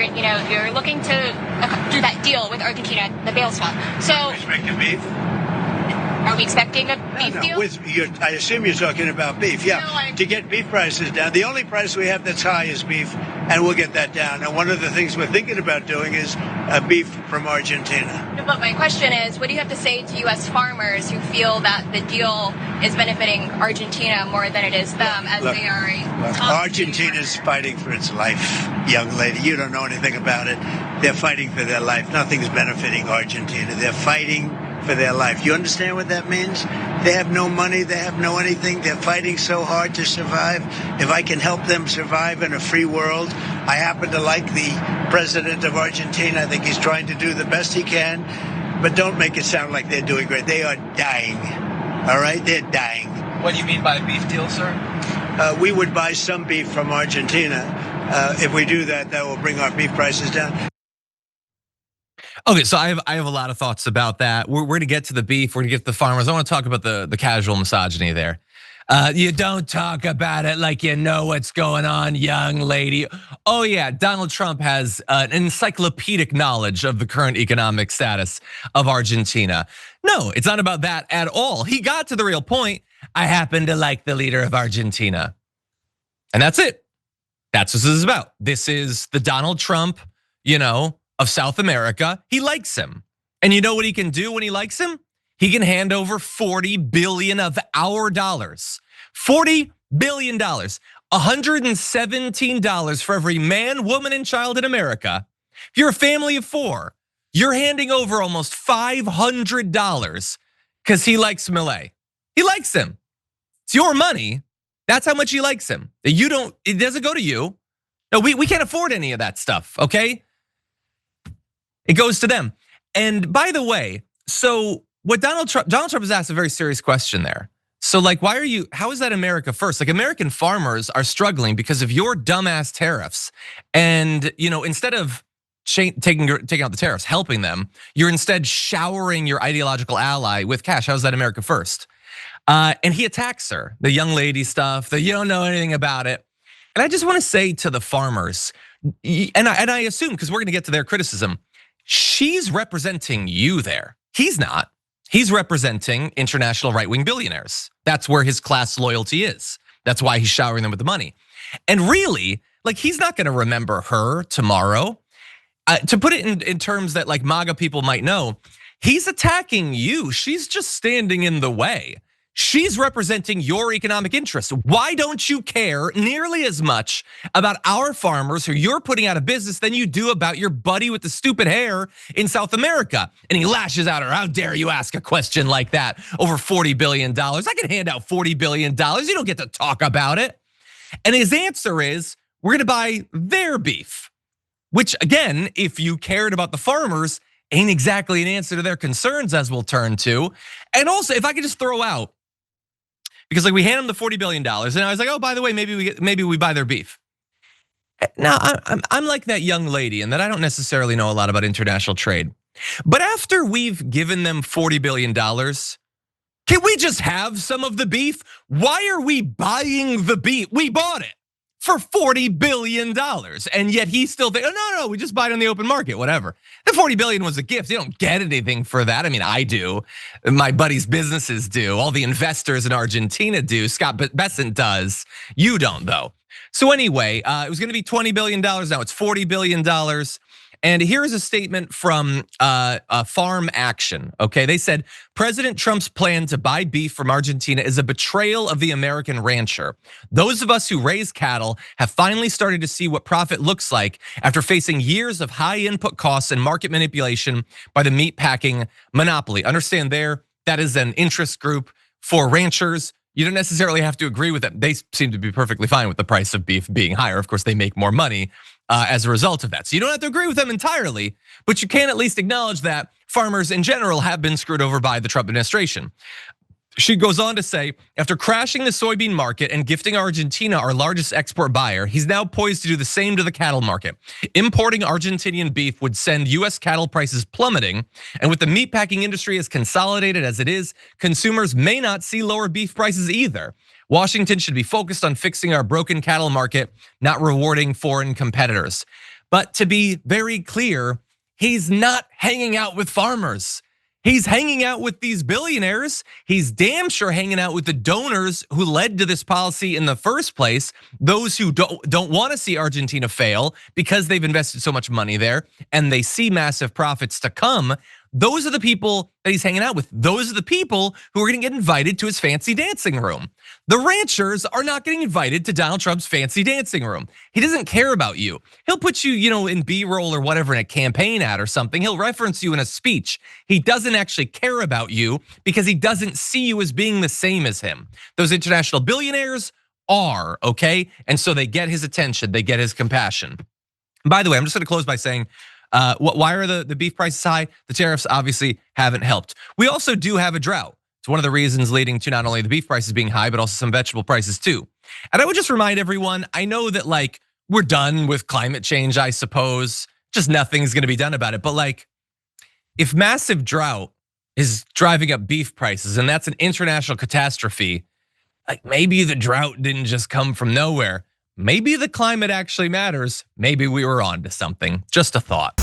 you're looking to do that deal with Argentina, the bail swap. So, Respecting beef? Are we expecting a beef deal? I assume you're talking about beef, yeah. To get beef prices down. The only price we have that's high is beef, and we'll get that down. And one of the things we're thinking about doing is beef from Argentina. No, but my question is, what do you have to say to U.S. farmers who feel that the deal is benefiting Argentina more than it is them, as they are Argentina's fighting for its life, young lady. You don't know anything about it. They're fighting for their life. Nothing's benefiting Argentina. They're fighting for their life. You understand what that means? They have no money. They have no anything. They're fighting so hard to survive. If I can help them survive in a free world, I happen to like the president of Argentina. I think he's trying to do the best he can, but don't make it sound like they're doing great. They are dying. All right? They're dying. What do you mean by a beef deal, sir? We would buy some beef from Argentina. If we do that, that will bring our beef prices down. Okay, so I have a lot of thoughts about that. We're going to get to the beef. We're going to get to the farmers. I want to talk about the casual misogyny there. You don't talk about it like you know what's going on, young lady. Oh yeah, Donald Trump has an encyclopedic knowledge of the current economic status of Argentina. No, it's not about that at all. He got to the real point. I happen to like the leader of Argentina. And that's it. That's what this is about. This is the Donald Trump, of South America. He likes him. And you know what he can do when he likes him? He can hand over 40 billion of our dollars. $40 billion, $117 for every man, woman, and child in America. If you're a family of 4, you're handing over almost $500 because he likes Milei. He likes him. It's your money. That's how much he likes him. It doesn't go to you. No, we can't afford any of that stuff, okay? It goes to them. And by the way, so what Donald Trump has asked a very serious question there. So how is that America first? Like American farmers are struggling because of your dumbass tariffs. And instead of taking out the tariffs, helping them, you're instead showering your ideological ally with cash. How is that America first? And he attacks her, the young lady stuff, that you don't know anything about it. And I just want to say to the farmers, and I assume, because we're going to get to their criticism, she's representing you there. He's not. He's representing international right-wing billionaires. That's where his class loyalty is. That's why he's showering them with the money. And really, he's not going to remember her tomorrow. To put it in terms that MAGA people might know, he's attacking you. She's just standing in the way. She's representing your economic interests. Why don't you care nearly as much about our farmers who you're putting out of business than you do about your buddy with the stupid hair in South America? And he lashes out at her, how dare you ask a question like that over $40 billion? I can hand out $40 billion, you don't get to talk about it. And his answer is, we're gonna buy their beef. Which again, if you cared about the farmers, ain't exactly an answer to their concerns, as we'll turn to. And also, if I could just throw out, because we hand them the $40 billion, and I was like, oh, by the way, maybe we buy their beef. Now, I'm like that young lady in that I don't necessarily know a lot about international trade. But after we've given them $40 billion, can we just have some of the beef? Why are we buying the beef? We bought it for $40 billion. And yet he still thinks, oh, no, we just buy it on the open market, whatever. The $40 billion was a gift. You don't get anything for that. I mean, I do. My buddies' businesses do. All the investors in Argentina do. Scott Bessent does. You don't, though. So anyway, it was gonna be $20 billion. Now it's $40 billion. And here is a statement from Farm Action, okay? They said, President Trump's plan to buy beef from Argentina is a betrayal of the American rancher. Those of us who raise cattle have finally started to see what profit looks like after facing years of high input costs and market manipulation by the meatpacking monopoly. Understand that is an interest group for ranchers. You don't necessarily have to agree with them. They seem to be perfectly fine with the price of beef being higher. Of course, they make more money as a result of that. So you don't have to agree with them entirely, but you can at least acknowledge that farmers in general have been screwed over by the Trump administration. She goes on to say, after crashing the soybean market and gifting Argentina our largest export buyer, he's now poised to do the same to the cattle market. Importing Argentinian beef would send US cattle prices plummeting, and with the meatpacking industry as consolidated as it is, consumers may not see lower beef prices either. Washington should be focused on fixing our broken cattle market, not rewarding foreign competitors. But to be very clear, he's not hanging out with farmers. He's hanging out with these billionaires. He's damn sure hanging out with the donors who led to this policy in the first place. Those who don't want to see Argentina fail because they've invested so much money there and they see massive profits to come. Those are the people that he's hanging out with. Those are the people who are gonna get invited to his fancy dancing room. The ranchers are not getting invited to Donald Trump's fancy dancing room. He doesn't care about you. He'll put you, in B-roll or whatever in a campaign ad or something. He'll reference you in a speech. He doesn't actually care about you because he doesn't see you as being the same as him. Those international billionaires are, okay? And so they get his attention, they get his compassion. By the way, I'm just gonna close by saying, why are the beef prices high? The tariffs obviously haven't helped. We also do have a drought. It's one of the reasons leading to not only the beef prices being high, but also some vegetable prices too. And I would just remind everyone, I know that we're done with climate change, I suppose. Just nothing's gonna be done about it. But if massive drought is driving up beef prices and that's an international catastrophe, maybe the drought didn't just come from nowhere. Maybe the climate actually matters. Maybe we were onto something. Just a thought.